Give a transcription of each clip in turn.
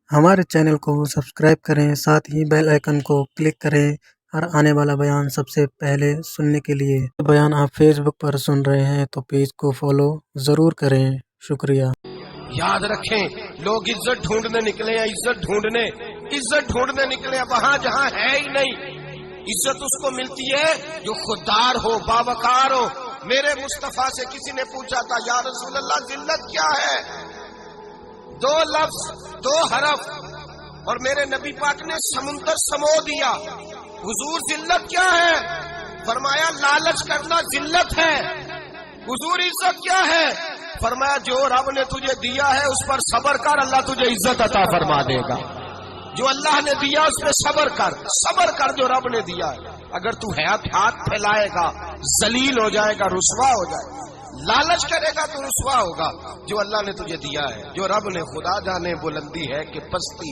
ہمارے چینل کو سبسکرائب کریں، ساتھ ہی بیل آئیکن کو کلک کریں اور آنے والا بیان سب سے پہلے سننے کے لیے بیان آپ فیس بک پر سن رہے ہیں تو پیج کو فالو ضرور کریں۔ شکریہ۔ یاد رکھیں، لوگ عزت ڈھونڈنے نکلے ہیں، عزت ڈھونڈنے نکلے ہیں وہاں جہاں ہے ہی نہیں۔ عزت اس کو ملتی ہے جو خوددار ہو، باوقار ہو۔ میرے مصطفیٰ سے کسی نے پوچھا تھا، یا رسول اللہ ذلت کیا ہے؟ 2 لفظ 2 حرف اور میرے نبی پاک نے سمندر سمو دیا۔ حضور ذلت کیا ہے؟ فرمایا لالچ کرنا ذلت ہے۔ حضور عزت کیا ہے؟ فرمایا جو رب نے تجھے دیا ہے اس پر صبر کر، اللہ تجھے عزت عطا فرما دے گا۔ جو اللہ نے دیا اس پہ صبر کر جو رب نے دیا ہے۔ اگر تو ہاتھ پھیلائے گا ذلیل ہو جائے گا، رسوا ہو جائے گا۔ لالچ کرے گا تو رسوا ہوگا۔ جو اللہ نے تجھے دیا ہے، جو رب نے، خدا جانے بلندی ہے کہ پستی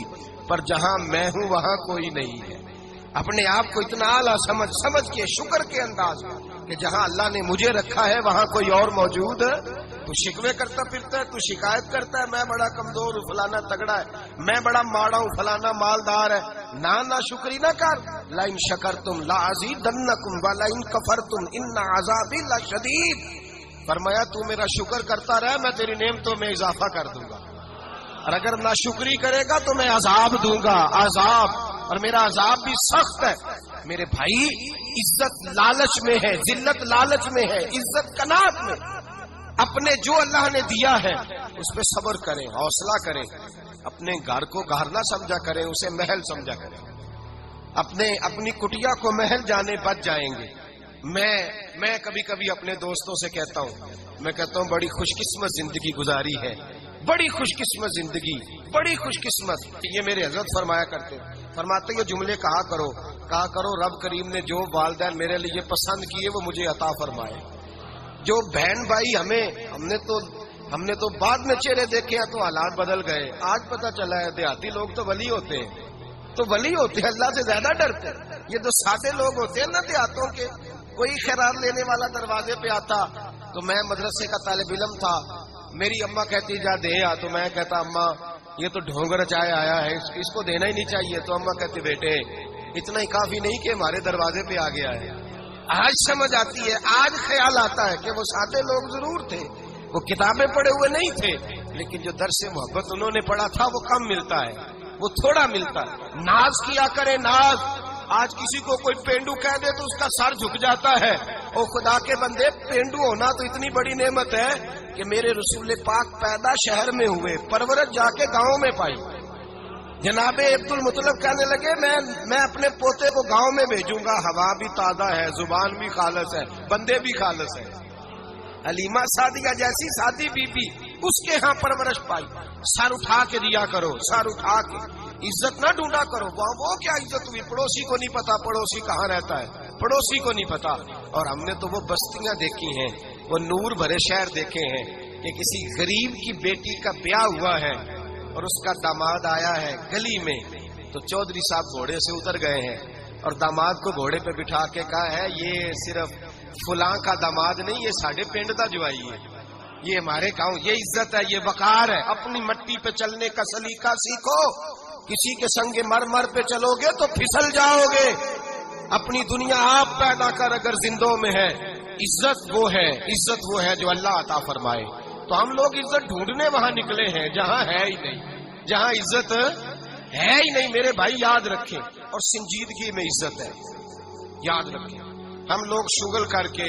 پر جہاں میں ہوں وہاں کوئی نہیں ہے۔ اپنے آپ کو اتنا اعلیٰ سمجھ کے شکر کے انداز میں کہ جہاں اللہ نے مجھے رکھا ہے وہاں کوئی اور موجود ہے۔ تو شکوے کرتا پھرتا ہے، تو شکایت کرتا ہے میں بڑا کمزور ہوں، فلانا تگڑا ہے، میں بڑا ماڑا ہوں، فلانا مالدار ہے۔ نہ شکری نہ کر۔ لئن شکرتم لازیدنکم ولئن کفرتم ان عذابی لشدید۔ فرمایا تو میرا شکر کرتا رہے، میں تیری نعمتوں میں اضافہ کر دوں گا، اور اگر ناشکری کرے گا تو میں عذاب دوں گا، عذاب، اور میرا عذاب بھی سخت ہے۔ میرے بھائی، عزت لالچ میں ہے، ذلت لالچ میں ہے، عزت قناعت میں۔ اپنے جو اللہ نے دیا ہے اس پہ صبر کریں، حوصلہ کریں۔ اپنے گھر کو گھر نہ سمجھا کریں، اسے محل سمجھا کریں۔ اپنی کٹیا کو محل جانے بچ جائیں گے۔ میں کبھی کبھی اپنے دوستوں سے کہتا ہوں بڑی خوش قسمت زندگی گزاری ہے، بڑی خوش قسمت زندگی، بڑی خوش قسمت۔ یہ میرے حضرت فرماتے یہ جملے کہا کرو رب کریم نے جو والدین میرے لیے پسند کیے وہ مجھے عطا فرمائے۔ جو بہن بھائی ہم نے تو بعد میں چہرے دیکھے ہیں تو حالات بدل گئے۔ آج پتہ چلا ہے دیہاتی لوگ تو ولی ہوتے ہیں، اللہ سے زیادہ ڈرتے ہیں۔ یہ جو سادے لوگ ہوتے ہیں نا دیہاتوں کے، کوئی خیرات لینے والا دروازے پہ آتا تو میں مدرسے کا طالب علم تھا، میری اماں کہتی جا دے آ، تو میں کہتا اماں یہ تو ڈھونگ رچائے آیا ہے، اس کو دینا ہی نہیں چاہیے۔ تو اماں کہتی بیٹے اتنا ہی کافی نہیں کہ ہمارے دروازے پہ آ گیا ہے۔ آج سمجھ آتی ہے، آج خیال آتا ہے کہ وہ سادے لوگ ضرور تھے، وہ کتابیں پڑھے ہوئے نہیں تھے، لیکن جو درس محبت انہوں نے پڑھا تھا وہ کم ملتا ہے، وہ تھوڑا ملتا ہے۔ ناز کیا کرے، ناز۔ آج کسی کو کوئی پینڈو کہہ دے تو اس کا سر جھک جاتا ہے۔ اور خدا کے بندے، پینڈو ہونا تو اتنی بڑی نعمت ہے کہ میرے رسول پاک پیدا شہر میں ہوئے، پرورش جا کے گاؤں میں پائی۔ جناب عبد المطلب کہنے لگے میں اپنے پوتے کو گاؤں میں بھیجوں گا، ہوا بھی تازہ ہے، زبان بھی خالص ہے، بندے بھی خالص ہے۔ حلیمہ سعدیہ جیسی سادی بی بی، اس کے ہاں پرورش پائی۔ سر اٹھا کے دیا کرو، سر اٹھا کے، عزت نہ ڈھونڈا کرو۔ وہ کیا عزت ہوئی؟ پڑوسی کو نہیں پتا پڑوسی کہاں رہتا ہے، پڑوسی کو نہیں پتا۔ اور ہم نے تو وہ بستیاں دیکھی ہیں، وہ نور بھرے شہر دیکھے ہیں کہ کسی غریب کی بیٹی کا بیاہ ہوا ہے اور اس کا داماد آیا ہے گلی میں، تو چودھری صاحب گھوڑے سے اتر گئے ہیں اور داماد کو گھوڑے پہ بٹھا کے کہا ہے یہ صرف فلاں کا داماد نہیں، یہ ساڑھے پنڈ دا جوائی ہے، یہ ہمارے گاؤں، یہ عزت ہے، یہ وقار ہے۔ اپنی مٹی پہ چلنے کا سلیقہ سیکھو، کسی کے سنگ مرمر پہ چلو گے تو پھسل جاؤ گے۔ اپنی دنیا آپ پیدا کر، اگر زندوں میں ہے۔ عزت وہ ہے جو اللہ عطا فرمائے۔ تو ہم لوگ عزت ڈھونڈنے وہاں نکلے ہیں جہاں ہے ہی نہیں، جہاں عزت ہے ہی نہیں۔ میرے بھائی یاد رکھیں، اور سنجیدگی میں عزت ہے، یاد رکھیں۔ ہم لوگ شغل کر کے،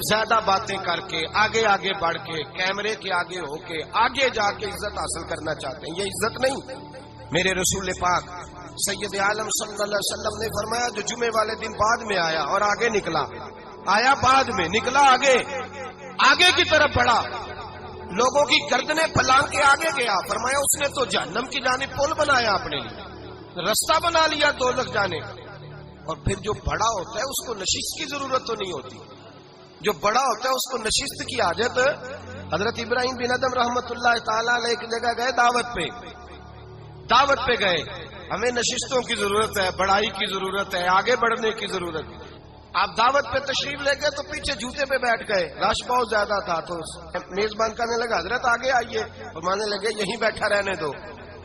زیادہ باتیں کر کے، آگے بڑھ کے، کیمرے کے آگے ہو کے، آگے جا کے عزت حاصل کرنا چاہتے ہیں، یہ عزت نہیں۔ میرے رسول پاک سید عالم صلی اللہ علیہ وسلم نے فرمایا جو جمعے والے دن بعد میں آیا اور آگے نکلا، آیا بعد میں، نکلا آگے کی طرف بڑھا، لوگوں کی گردنیں پھلانگ کے آگے گیا۔ فرمایا اس نے تو جہنم کی جانب پل بنایا، اپنے لیے رستہ بنا لیا دوزخ جانے کا۔ اور پھر جو بڑا ہوتا ہے اس کو نشست کی ضرورت تو نہیں ہوتی، جو بڑا ہوتا ہے اس کو نشست کی حاجت۔ حضرت ابراہیم بن ادم رحمت اللہ تعالی علیہ ایک جگہ گئے، دعوت پہ گئے۔ ہمیں نشستوں کی ضرورت ہے، بڑائی کی ضرورت ہے، آگے بڑھنے کی ضرورت ہے۔ آپ دعوت پہ تشریف لے گئے تو پیچھے جوتے پہ بیٹھ گئے، رش بہت زیادہ تھا، تو میزبان کہنے لگا حضرت آگے آئیے، فرمانے لگے یہیں بیٹھا رہنے دو،